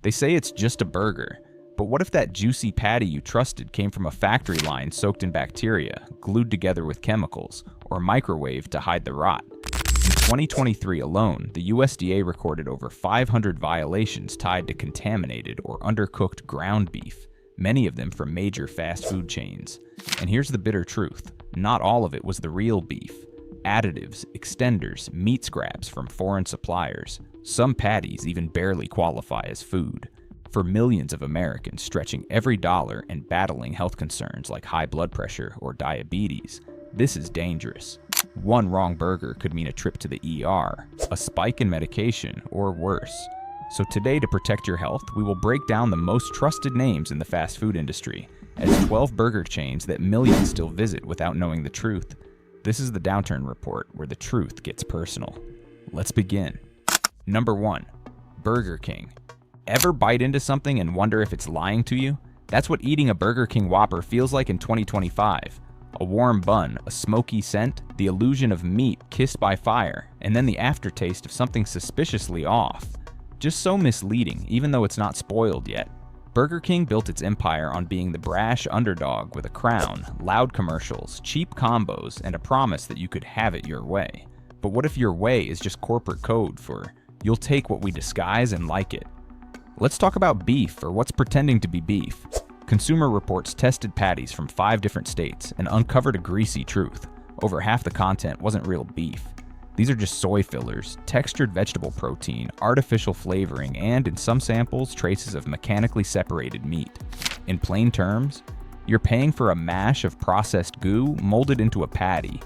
They say it's just a burger, but what if that juicy patty you trusted came from a factory line soaked in bacteria, glued together with chemicals, or microwaved to hide the rot? In 2023 alone, the USDA recorded over 500 violations tied to contaminated or undercooked ground beef, many of them from major fast food chains. And here's the bitter truth: not all of it was the real beef. Additives, extenders, meat scraps from foreign suppliers. Some patties even barely qualify as food. For millions of Americans stretching every dollar and battling health concerns like high blood pressure or diabetes, this is dangerous. One wrong burger could mean a trip to the ER, a spike in medication, or worse. So today, to protect your health, we will break down the most trusted names in the fast food industry as 12 burger chains that millions still visit without knowing the truth. This is the Downturn Report, where the truth gets personal. Let's begin. Number 1. Burger King. Ever bite into something and wonder if it's lying to you? That's what eating a Burger King Whopper feels like in 2025. A warm bun, a smoky scent, the illusion of meat kissed by fire, and then the aftertaste of something suspiciously off. Just so misleading, even though it's not spoiled yet. Burger King built its empire on being the brash underdog with a crown, loud commercials, cheap combos, and a promise that you could have it your way. But what if your way is just corporate code for, you'll take what we disguise and like it? Let's talk about beef, or what's pretending to be beef. Consumer Reports tested patties from 5 different states and uncovered a greasy truth. Over half the content wasn't real beef. These are just soy fillers, textured vegetable protein, artificial flavoring, and in some samples, traces of mechanically separated meat. In plain terms, you're paying for a mash of processed goo molded into a patty.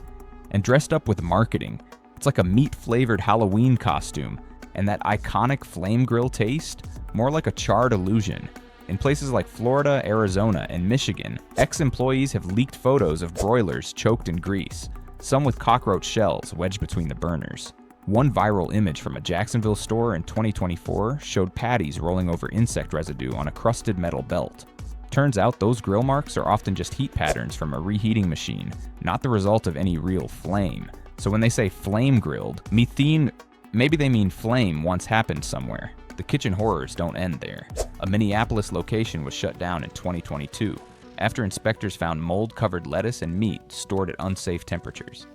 And dressed up with marketing, it's like a meat-flavored Halloween costume, and that iconic flame grill taste, more like a charred illusion. In places like Florida, Arizona, and Michigan, ex-employees have leaked photos of broilers choked in grease, some with cockroach shells wedged between the burners. One viral image from a Jacksonville store in 2024 showed patties rolling over insect residue on a crusted metal belt. Turns out those grill marks are often just heat patterns from a reheating machine, not the result of any real flame. So when they say flame grilled, maybe they mean flame once happened somewhere. The kitchen horrors don't end there. A Minneapolis location was shut down in 2022 after inspectors found mold-covered lettuce and meat stored at unsafe temperatures.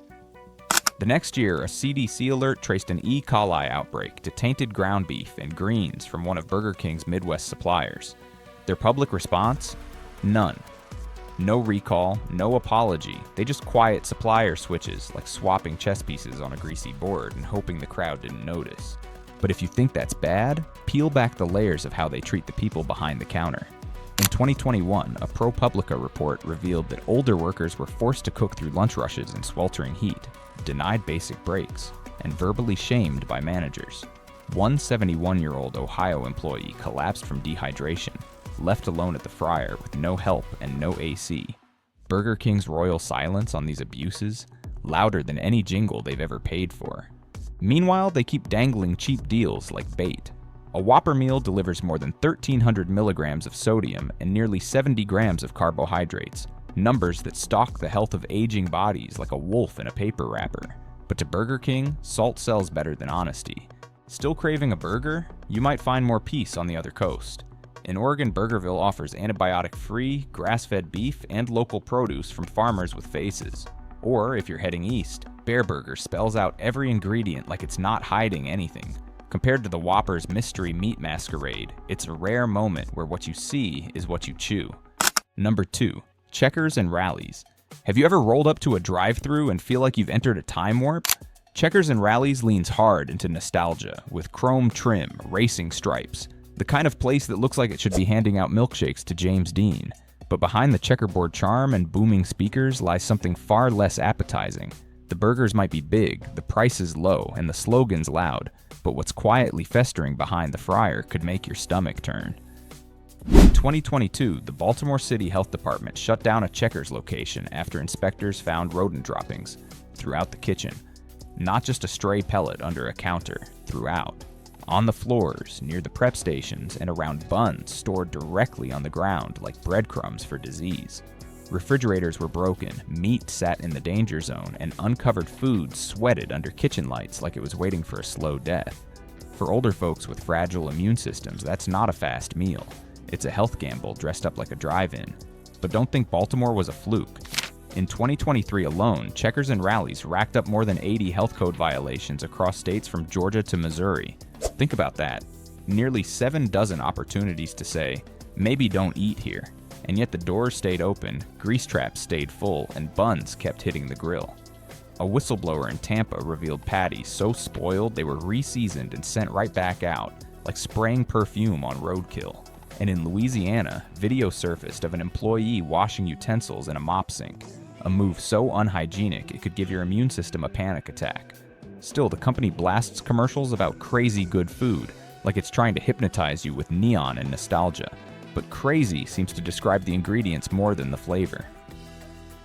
The next year, a CDC alert traced an E. coli outbreak to tainted ground beef and greens from one of Burger King's Midwest suppliers. Their public response? None. No recall, no apology. They just quiet supplier switches, like swapping chess pieces on a greasy board and hoping the crowd didn't notice. But if you think that's bad, peel back the layers of how they treat the people behind the counter. In 2021, a ProPublica report revealed that older workers were forced to cook through lunch rushes in sweltering heat, denied basic breaks, and verbally shamed by managers. One 71-year-old Ohio employee collapsed from dehydration, left alone at the fryer with no help and no AC. Burger King's royal silence on these abuses, louder than any jingle they've ever paid for. Meanwhile, they keep dangling cheap deals like bait. A Whopper meal delivers more than 1,300 milligrams of sodium and nearly 70 grams of carbohydrates, numbers that stalk the health of aging bodies like a wolf in a paper wrapper. But to Burger King, salt sells better than honesty. Still craving a burger? You might find more peace on the other coast. In Oregon, Burgerville offers antibiotic-free, grass-fed beef and local produce from farmers with faces. Or, if you're heading east, Bear Burger spells out every ingredient like it's not hiding anything. Compared to the Whopper's mystery meat masquerade, it's a rare moment where what you see is what you chew. Number 2. Checkers and Rallies. Have you ever rolled up to a drive-thru and feel like you've entered a time warp? Checkers and Rallies leans hard into nostalgia, with chrome trim, racing stripes. The kind of place that looks like it should be handing out milkshakes to James Dean. But behind the checkerboard charm and booming speakers lies something far less appetizing. The burgers might be big, the prices low, and the slogans loud, but what's quietly festering behind the fryer could make your stomach turn. In 2022, the Baltimore City Health Department shut down a Checkers location after inspectors found rodent droppings throughout the kitchen. Not just a stray pellet under a counter, throughout. On the floors, near the prep stations, and around buns stored directly on the ground like breadcrumbs for disease. Refrigerators were broken, meat sat in the danger zone, and uncovered food sweated under kitchen lights like it was waiting for a slow death. For older folks with fragile immune systems, that's not a fast meal. It's a health gamble dressed up like a drive-in. But don't think Baltimore was a fluke. In 2023 alone, Checkers and Rallies racked up more than 80 health code violations across states from Georgia to Missouri. Think about that. Nearly 7 dozen opportunities to say, maybe don't eat here. And yet the doors stayed open, grease traps stayed full, and buns kept hitting the grill. A whistleblower in Tampa revealed patties so spoiled they were re-seasoned and sent right back out, like spraying perfume on roadkill. And in Louisiana, video surfaced of an employee washing utensils in a mop sink, a move so unhygienic it could give your immune system a panic attack. Still, the company blasts commercials about crazy good food, like it's trying to hypnotize you with neon and nostalgia. But crazy seems to describe the ingredients more than the flavor.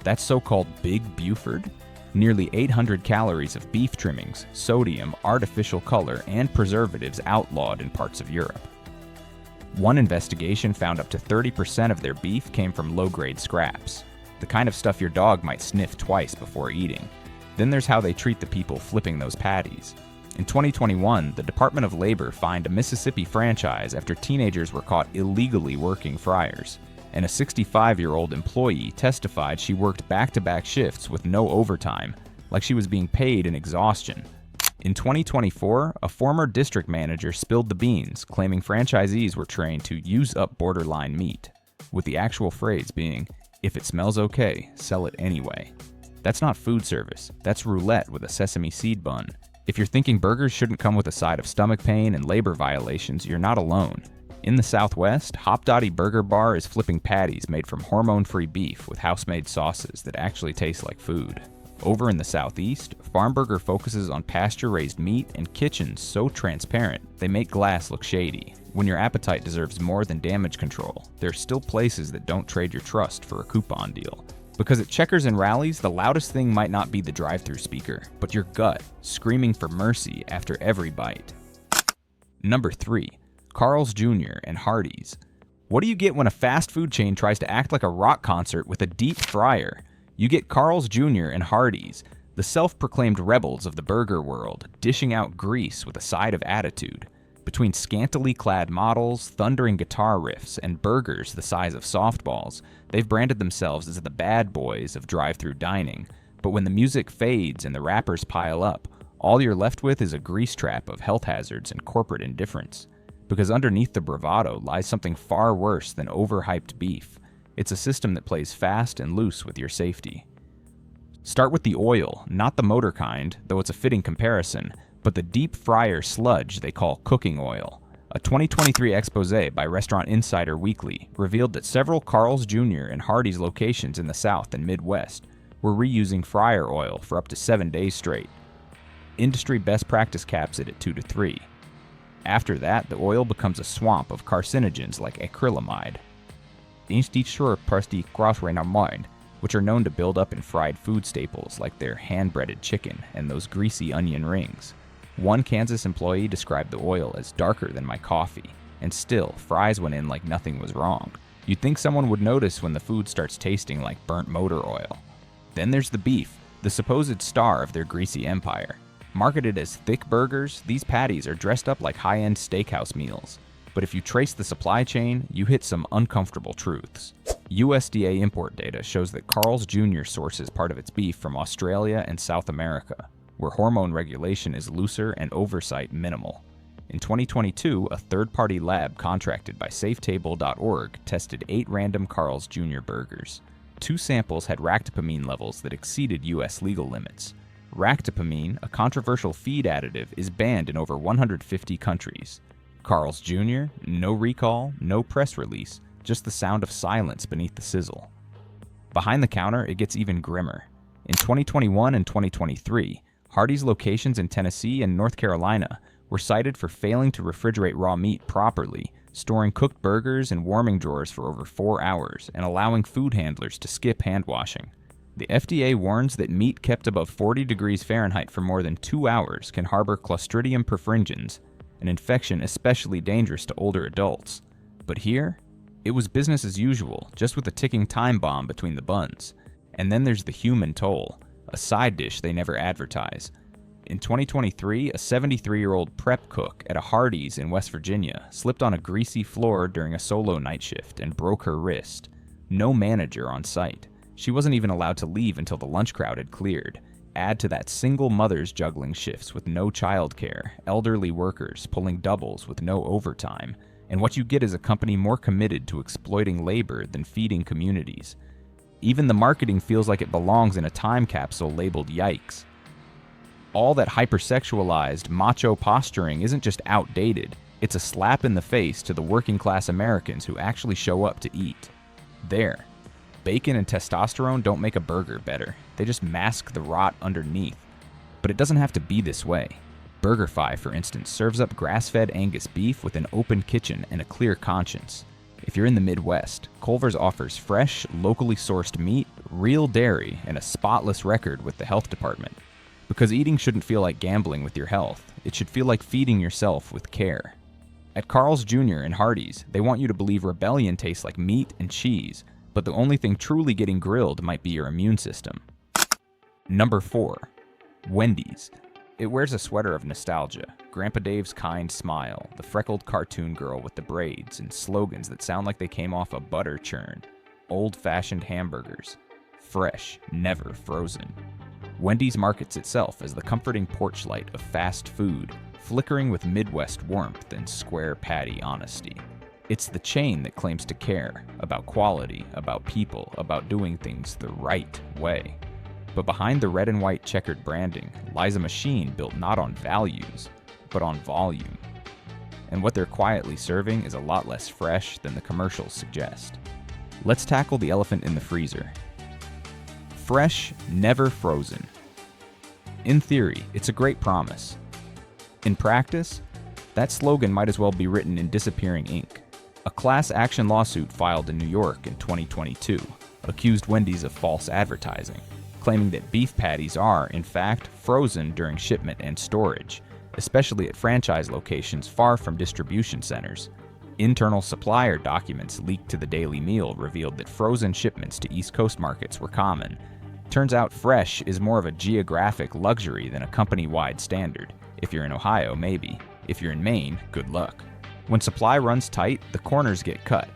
That so-called Big Buford? Nearly 800 calories of beef trimmings, sodium, artificial color, and preservatives outlawed in parts of Europe. One investigation found up to 30% of their beef came from low-grade scraps, the kind of stuff your dog might sniff twice before eating. Then there's how they treat the people flipping those patties. In 2021, the Department of Labor fined a Mississippi franchise after teenagers were caught illegally working fryers, and a 65-year-old employee testified she worked back-to-back shifts with no overtime, like she was being paid in exhaustion. In 2024, a former district manager spilled the beans, claiming franchisees were trained to use up borderline meat, with the actual phrase being, "If it smells okay, sell it anyway." That's not food service, that's roulette with a sesame seed bun. If you're thinking burgers shouldn't come with a side of stomach pain and labor violations, you're not alone. In the Southwest, Hop Dottie Burger Bar is flipping patties made from hormone-free beef with house-made sauces that actually taste like food. Over in the Southeast, Farm Burger focuses on pasture-raised meat and kitchens so transparent they make glass look shady. When your appetite deserves more than damage control, there are still places that don't trade your trust for a coupon deal. Because at Checkers and Rallies, the loudest thing might not be the drive-thru speaker, but your gut screaming for mercy after every bite. Number 3. Carl's Jr. and Hardee's. What do you get when a fast food chain tries to act like a rock concert with a deep fryer? You get Carl's Jr. and Hardee's, the self-proclaimed rebels of the burger world, dishing out grease with a side of attitude. Between scantily clad models, thundering guitar riffs, and burgers the size of softballs, they've branded themselves as the bad boys of drive-thru dining. But when the music fades and the rappers pile up, all you're left with is a grease trap of health hazards and corporate indifference. Because underneath the bravado lies something far worse than overhyped beef. It's a system that plays fast and loose with your safety. Start with the oil, not the motor kind, though it's a fitting comparison, but the deep fryer sludge they call cooking oil. A 2023 expose by Restaurant Insider Weekly revealed that several Carl's Jr. and Hardee's locations in the South and Midwest were reusing fryer oil for up to 7 days straight. Industry best practice caps it at 2 to 3. After that, the oil becomes a swamp of carcinogens like acrylamide, which are known to build up in fried food staples like their hand-breaded chicken and those greasy onion rings. One Kansas employee described the oil as darker than my coffee, and still, fries went in like nothing was wrong. You'd think someone would notice when the food starts tasting like burnt motor oil. Then there's the beef, the supposed star of their greasy empire. Marketed as thick burgers, these patties are dressed up like high-end steakhouse meals. But if you trace the supply chain, you hit some uncomfortable truths. USDA import data shows that Carl's Jr. sources part of its beef from Australia and South America, where hormone regulation is looser and oversight minimal. In 2022, a third-party lab contracted by safetable.org tested 8 random Carl's Jr. burgers. 2 samples had ractopamine levels that exceeded U.S. legal limits. Ractopamine, a controversial feed additive, is banned in over 150 countries. Carl's Jr., no recall, no press release, just the sound of silence beneath the sizzle. Behind the counter, it gets even grimmer. In 2021 and 2023, Hardee's locations in Tennessee and North Carolina were cited for failing to refrigerate raw meat properly, storing cooked burgers in warming drawers for over 4 hours, and allowing food handlers to skip hand washing. The FDA warns that meat kept above 40 degrees Fahrenheit for more than 2 hours can harbor Clostridium perfringens, an infection especially dangerous to older adults. But here, it was business as usual, just with a ticking time bomb between the buns. And then there's the human toll, a side dish they never advertise. In 2023, a 73-year-old prep cook at a Hardee's in West Virginia slipped on a greasy floor during a solo night shift and broke her wrist. No manager on site. She wasn't even allowed to leave until the lunch crowd had cleared. Add to that single mothers juggling shifts with no childcare, elderly workers pulling doubles with no overtime, and what you get is a company more committed to exploiting labor than feeding communities. Even the marketing feels like it belongs in a time capsule labeled "Yikes." All that hypersexualized, macho posturing isn't just outdated, it's a slap in the face to the working class Americans who actually show up to eat. There. Bacon and testosterone don't make a burger better, they just mask the rot underneath. But it doesn't have to be this way. BurgerFi, for instance, serves up grass-fed Angus beef with an open kitchen and a clear conscience. If you're in the Midwest, Culver's offers fresh, locally sourced meat, real dairy, and a spotless record with the health department. Because eating shouldn't feel like gambling with your health, it should feel like feeding yourself with care. At Carl's Jr. and Hardee's, they want you to believe rebellion tastes like meat and cheese, but the only thing truly getting grilled might be your immune system. Number 4. Wendy's. It wears a sweater of nostalgia, Grandpa Dave's kind smile, the freckled cartoon girl with the braids, and slogans that sound like they came off a butter churn. Old-fashioned hamburgers. Fresh, never frozen. Wendy's markets itself as the comforting porch light of fast food, flickering with Midwest warmth and square patty honesty. It's the chain that claims to care about quality, about people, about doing things the right way. But behind the red and white checkered branding lies a machine built not on values, but on volume. And what they're quietly serving is a lot less fresh than the commercials suggest. Let's tackle the elephant in the freezer. Fresh, never frozen. In theory, it's a great promise. In practice, that slogan might as well be written in disappearing ink. A class action lawsuit filed in New York in 2022 accused Wendy's of false advertising, claiming that beef patties are, in fact, frozen during shipment and storage, especially at franchise locations far from distribution centers. Internal supplier documents leaked to the Daily Meal revealed that frozen shipments to East Coast markets were common. Turns out fresh is more of a geographic luxury than a company-wide standard. If you're in Ohio, maybe. If you're in Maine, good luck. When supply runs tight, the corners get cut.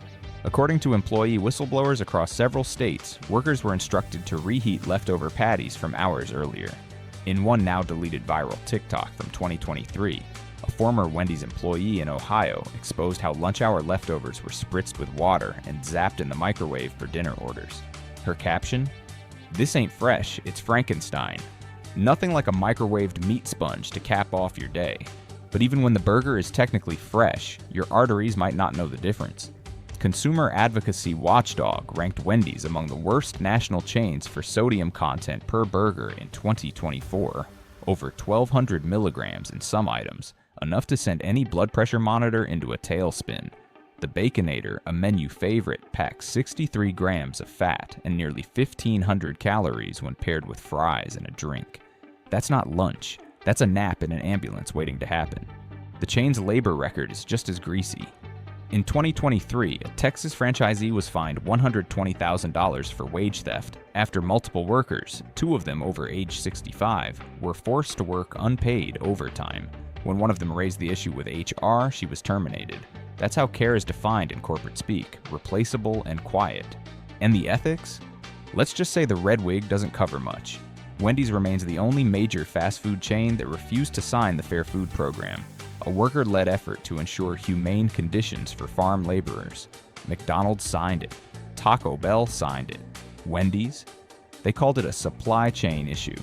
According to employee whistleblowers across several states, workers were instructed to reheat leftover patties from hours earlier. In one now deleted viral TikTok from 2023, a former Wendy's employee in Ohio exposed how lunch hour leftovers were spritzed with water and zapped in the microwave for dinner orders. Her caption? "This ain't fresh, it's Frankenstein." Nothing like a microwaved meat sponge to cap off your day. But even when the burger is technically fresh, your arteries might not know the difference. Consumer advocacy watchdog ranked Wendy's among the worst national chains for sodium content per burger in 2024, over 1,200 milligrams in some items, enough to send any blood pressure monitor into a tailspin. The Baconator, a menu favorite, packs 63 grams of fat and nearly 1,500 calories when paired with fries and a drink. That's not lunch. That's a nap in an ambulance waiting to happen. The chain's labor record is just as greasy. In 2023, a Texas franchisee was fined $120,000 for wage theft after multiple workers, 2 of them over age 65, were forced to work unpaid overtime. When one of them raised the issue with HR, she was terminated. That's how care is defined in corporate speak, replaceable and quiet. And the ethics? Let's just say the red wig doesn't cover much. Wendy's remains the only major fast food chain that refused to sign the Fair Food Program, a worker-led effort to ensure humane conditions for farm laborers. McDonald's signed it. Taco Bell signed it. Wendy's? They called it a supply chain issue.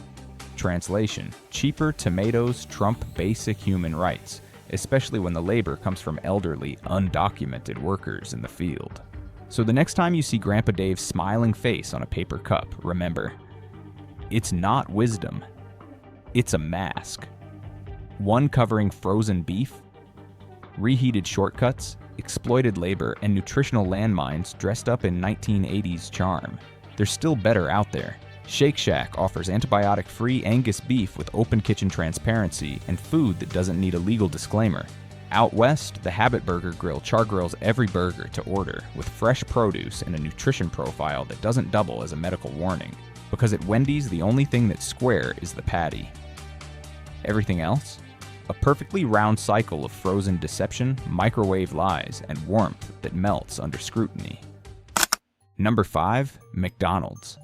Translation: cheaper tomatoes trump basic human rights, especially when the labor comes from elderly, undocumented workers in the field. So the next time you see Grandpa Dave's smiling face on a paper cup, remember, it's not wisdom. It's a mask. One covering frozen beef, reheated shortcuts, exploited labor, and nutritional landmines dressed up in 1980s charm. There's still better out there. Shake Shack offers antibiotic-free Angus beef with open kitchen transparency and food that doesn't need a legal disclaimer. Out west, the Habit Burger Grill char-grills every burger to order with fresh produce and a nutrition profile that doesn't double as a medical warning. Because at Wendy's, the only thing that's square is the patty. Everything else? A perfectly round cycle of frozen deception, microwave lies, and warmth that melts under scrutiny. Number 5. McDonald's.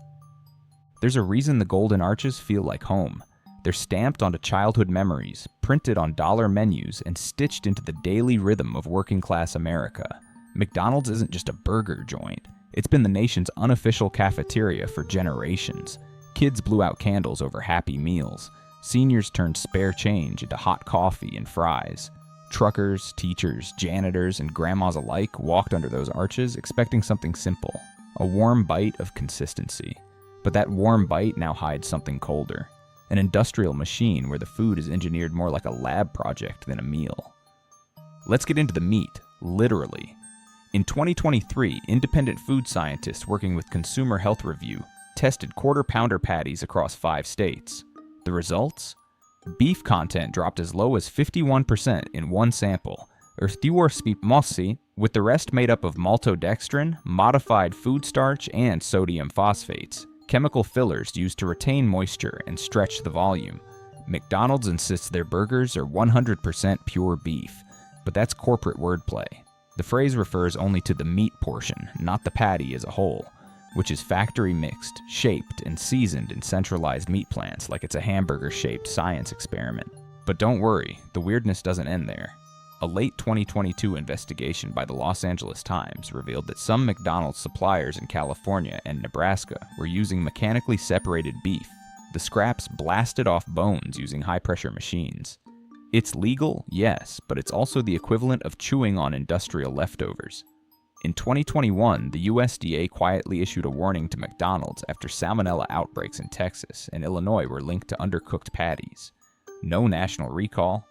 There's a reason the Golden Arches feel like home. They're stamped onto childhood memories, printed on dollar menus, and stitched into the daily rhythm of working-class America. McDonald's isn't just a burger joint. It's been the nation's unofficial cafeteria for generations. Kids blew out candles over Happy Meals. Seniors turned spare change into hot coffee and fries. Truckers, teachers, janitors, and grandmas alike walked under those arches expecting something simple, a warm bite of consistency. But that warm bite now hides something colder, an industrial machine where the food is engineered more like a lab project than a meal. Let's get into the meat, literally. In 2023, independent food scientists working with Consumer Health Review tested quarter-pounder patties across 5 states. The results? Beef content dropped as low as 51% in one sample, with the rest made up of maltodextrin, modified food starch, and sodium phosphates, chemical fillers used to retain moisture and stretch the volume. McDonald's insists their burgers are 100% pure beef, but that's corporate wordplay. The phrase refers only to the meat portion, not the patty as a whole, which is factory mixed, shaped, and seasoned in centralized meat plants like it's a hamburger-shaped science experiment. But don't worry, the weirdness doesn't end there. A late 2022 investigation by the Los Angeles Times revealed that some McDonald's suppliers in California and Nebraska were using mechanically separated beef, the scraps blasted off bones using high-pressure machines. It's legal, yes, but it's also the equivalent of chewing on industrial leftovers. In 2021, the USDA quietly issued a warning to McDonald's after salmonella outbreaks in Texas and Illinois were linked to undercooked patties. No national recall,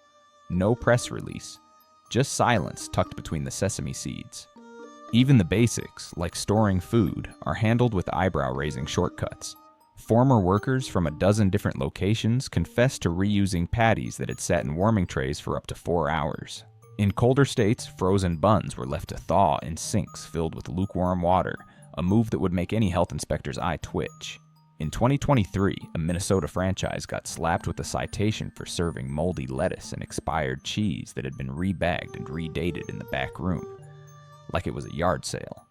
no press release, just silence tucked between the sesame seeds. Even the basics, like storing food, are handled with eyebrow-raising shortcuts. Former workers from a dozen different locations confessed to reusing patties that had sat in warming trays for up to 4 hours. In colder states, frozen buns were left to thaw in sinks filled with lukewarm water, a move that would make any health inspector's eye twitch. In 2023, a Minnesota franchise got slapped with a citation for serving moldy lettuce and expired cheese that had been rebagged and redated in the back room, like it was a yard sale.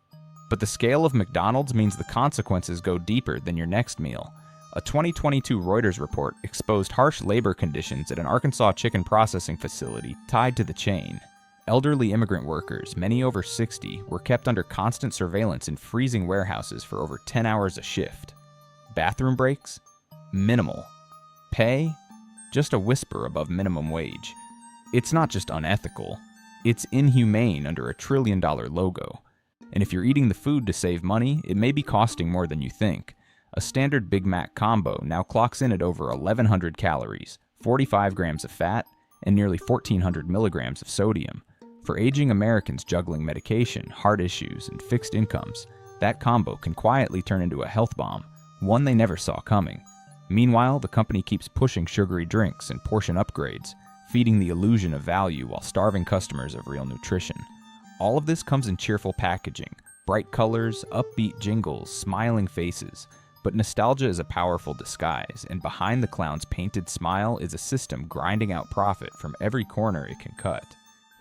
But the scale of McDonald's means the consequences go deeper than your next meal. A 2022 Reuters report exposed harsh labor conditions at an Arkansas chicken processing facility tied to the chain. Elderly immigrant workers, many over 60, were kept under constant surveillance in freezing warehouses for over 10 hours a shift. Bathroom breaks? Minimal. Pay? Just a whisper above minimum wage. It's not just unethical, it's inhumane under a $1 trillion logo. And if you're eating the food to save money, it may be costing more than you think. A standard Big Mac combo now clocks in at over 1,100 calories, 45 grams of fat, and nearly 1,400 milligrams of sodium. For aging Americans juggling medication, heart issues, and fixed incomes, that combo can quietly turn into a health bomb, one they never saw coming. Meanwhile, the company keeps pushing sugary drinks and portion upgrades, feeding the illusion of value while starving customers of real nutrition. All of this comes in cheerful packaging, bright colors, upbeat jingles, smiling faces. But nostalgia is a powerful disguise, and behind the clown's painted smile is a system grinding out profit from every corner it can cut.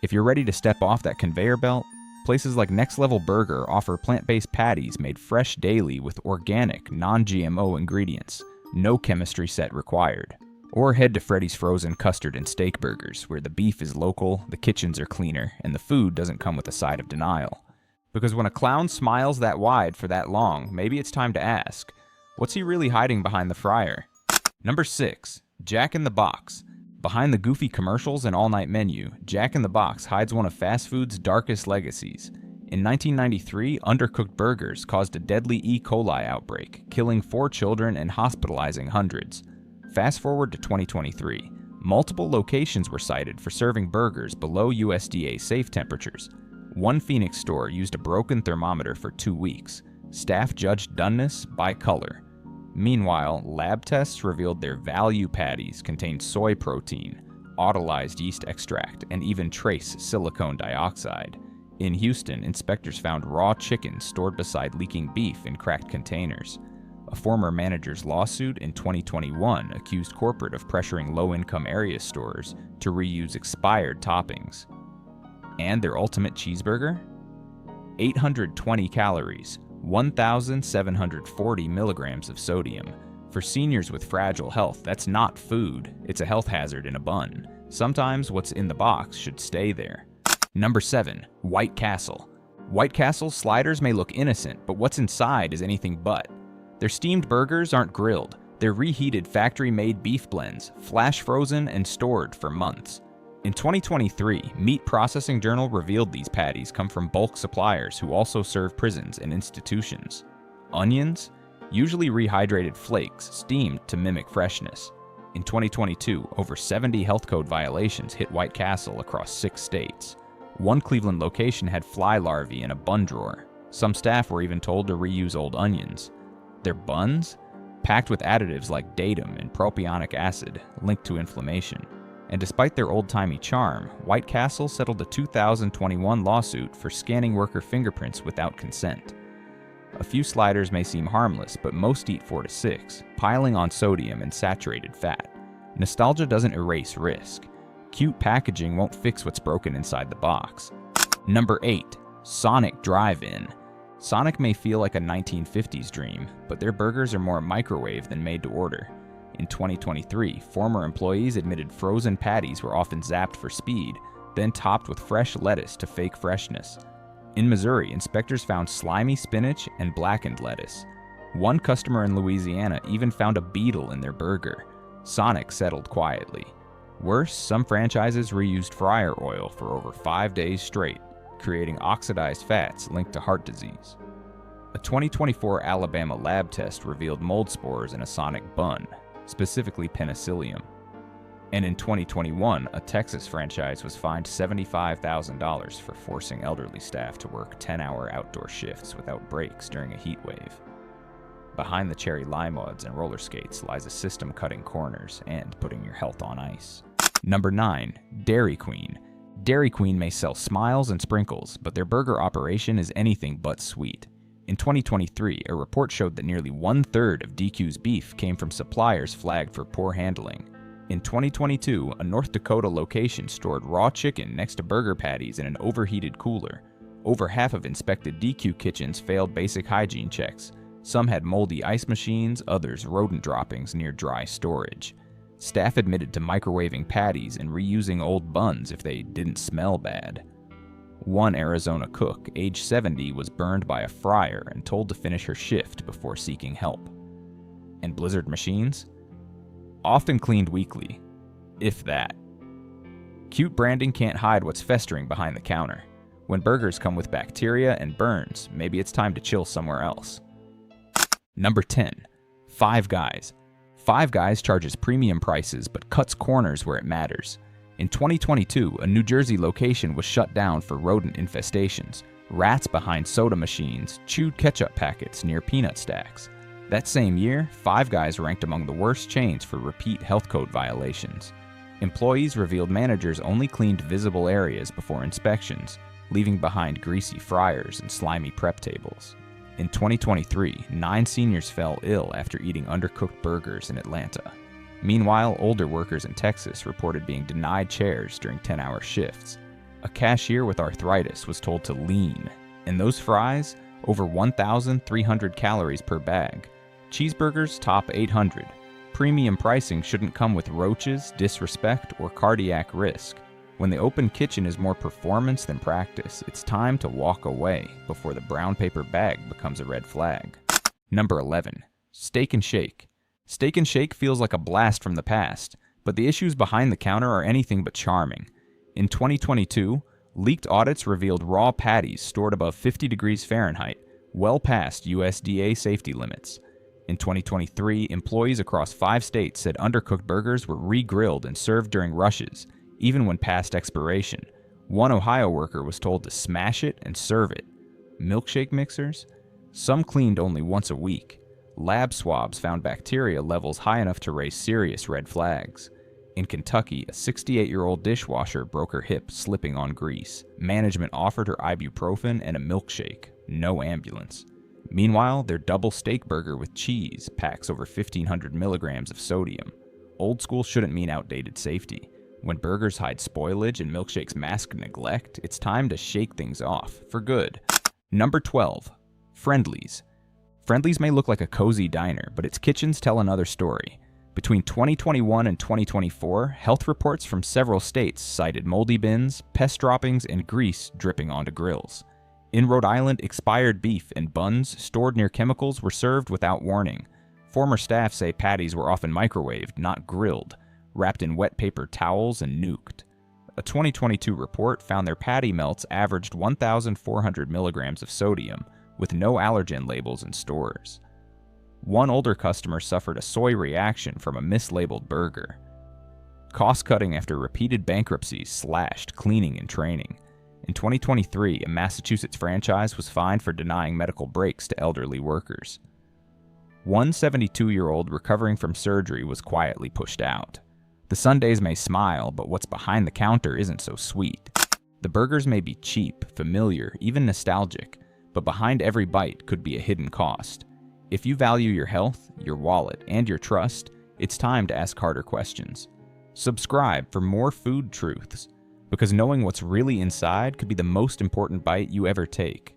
If you're ready to step off that conveyor belt, places like Next Level Burger offer plant-based patties made fresh daily with organic, non-GMO ingredients, no chemistry set required. Or head to Freddy's Frozen Custard and Steak Burgers, where the beef is local, the kitchens are cleaner, and the food doesn't come with a side of denial. Because when a clown smiles that wide for that long, maybe it's time to ask, what's he really hiding behind the fryer? Number 6. Jack in the Box. Behind the goofy commercials and all-night menu, Jack in the Box hides one of fast food's darkest legacies. In 1993, undercooked burgers caused a deadly E. coli outbreak, killing 4 children and hospitalizing hundreds. Fast forward to 2023, multiple locations were cited for serving burgers below USDA safe temperatures. One Phoenix store used a broken thermometer for 2 weeks. Staff judged doneness by color. Meanwhile, lab tests revealed their value patties contained soy protein, autolyzed yeast extract, and even trace silicone dioxide. In Houston, inspectors found raw chicken stored beside leaking beef in cracked containers. A former manager's lawsuit in 2021 accused corporate of pressuring low-income area stores to reuse expired toppings. And their ultimate cheeseburger? 820 calories, 1,740 milligrams of sodium. For seniors with fragile health, that's not food, it's a health hazard in a bun. Sometimes what's in the box should stay there. Number 7. White Castle. White Castle sliders may look innocent, but what's inside is anything but. Their steamed burgers aren't grilled. They're reheated factory-made beef blends, flash frozen and stored for months. In 2023, Meat Processing Journal revealed these patties come from bulk suppliers who also serve prisons and institutions. Onions? Usually rehydrated flakes, steamed to mimic freshness. In 2022, over 70 health code violations hit White Castle across 6 states. One Cleveland location had fly larvae in a bun drawer. Some staff were even told to reuse old onions. Their buns? Packed with additives like datum and propionic acid, linked to inflammation. And despite their old-timey charm, White Castle settled a 2021 lawsuit for scanning worker fingerprints without consent. A few sliders may seem harmless, but most eat 4 to 6, piling on sodium and saturated fat. Nostalgia doesn't erase risk. Cute packaging won't fix what's broken inside the box. Number 8. Sonic Drive-In. Sonic may feel like a 1950s dream, but their burgers are more microwave than made to order. In 2023, former employees admitted frozen patties were often zapped for speed, then topped with fresh lettuce to fake freshness. In Missouri, inspectors found slimy spinach and blackened lettuce. One customer in Louisiana even found a beetle in their burger. Sonic settled quietly. Worse, some franchises reused fryer oil for over 5 days straight, creating oxidized fats linked to heart disease. A 2024 Alabama lab test revealed mold spores in a Sonic bun, specifically penicillium. And in 2021, a Texas franchise was fined $75,000 for forcing elderly staff to work 10-hour outdoor shifts without breaks during a heat wave. Behind the cherry limeades and roller skates lies a system cutting corners and putting your health on ice. Number 9. Dairy Queen. Dairy Queen may sell smiles and sprinkles, but their burger operation is anything but sweet. In 2023, a report showed that nearly 1/3 of DQ's beef came from suppliers flagged for poor handling. In 2022, a North Dakota location stored raw chicken next to burger patties in an overheated cooler. Over half of inspected DQ kitchens failed basic hygiene checks. Some had moldy ice machines, others rodent droppings near dry storage. Staff admitted to microwaving patties and reusing old buns if they didn't smell bad. One Arizona cook, age 70, was burned by a fryer and told to finish her shift before seeking help. And blizzard machines? Often cleaned weekly, if that. Cute branding can't hide what's festering behind the counter. When burgers come with bacteria and burns, maybe it's time to chill somewhere else. Number 10. Five Guys. Five Guys charges premium prices but cuts corners where it matters. In 2022, a New Jersey location was shut down for rodent infestations. Rats behind soda machines chewed ketchup packets near peanut stacks. That same year, Five Guys ranked among the worst chains for repeat health code violations. Employees revealed managers only cleaned visible areas before inspections, leaving behind greasy fryers and slimy prep tables. In 2023, 9 seniors fell ill after eating undercooked burgers in Atlanta. Meanwhile, older workers in Texas reported being denied chairs during 10-hour shifts. A cashier with arthritis was told to lean, and those fries, over 1,300 calories per bag. Cheeseburgers top 800. Premium pricing shouldn't come with roaches, disrespect, or cardiac risk. When the open kitchen is more performance than practice, it's time to walk away before the brown paper bag becomes a red flag. Number 11. Steak and Shake. Steak and Shake feels like a blast from the past, but the issues behind the counter are anything but charming. In 2022, leaked audits revealed raw patties stored above 50 degrees Fahrenheit, well past USDA safety limits. In 2023, employees across 5 states said undercooked burgers were re-grilled and served during rushes, even when past expiration. One Ohio worker was told to smash it and serve it. Milkshake mixers? Some cleaned only once a week. Lab swabs found bacteria levels high enough to raise serious red flags. In Kentucky, a 68-year-old dishwasher broke her hip slipping on grease. Management offered her ibuprofen and a milkshake. No ambulance. Meanwhile, their double steak burger with cheese packs over 1,500 milligrams of sodium. Old school shouldn't mean outdated safety. When burgers hide spoilage and milkshakes mask neglect, it's time to shake things off, for good. Number 12. Friendly's. Friendly's may look like a cozy diner, but its kitchens tell another story. Between 2021 and 2024, health reports from several states cited moldy bins, pest droppings, and grease dripping onto grills. In Rhode Island, expired beef and buns stored near chemicals were served without warning. Former staff say patties were often microwaved, not grilled, wrapped in wet paper towels and nuked. A 2022 report found their patty melts averaged 1,400 milligrams of sodium, with no allergen labels in stores. One older customer suffered a soy reaction from a mislabeled burger. Cost-cutting after repeated bankruptcies slashed cleaning and training. In 2023, a Massachusetts franchise was fined for denying medical breaks to elderly workers. One 72-year-old recovering from surgery was quietly pushed out. The sundaes may smile, but what's behind the counter isn't so sweet. The burgers may be cheap, familiar, even nostalgic, but behind every bite could be a hidden cost. If you value your health, your wallet, and your trust, it's time to ask harder questions. Subscribe for more food truths, because knowing what's really inside could be the most important bite you ever take.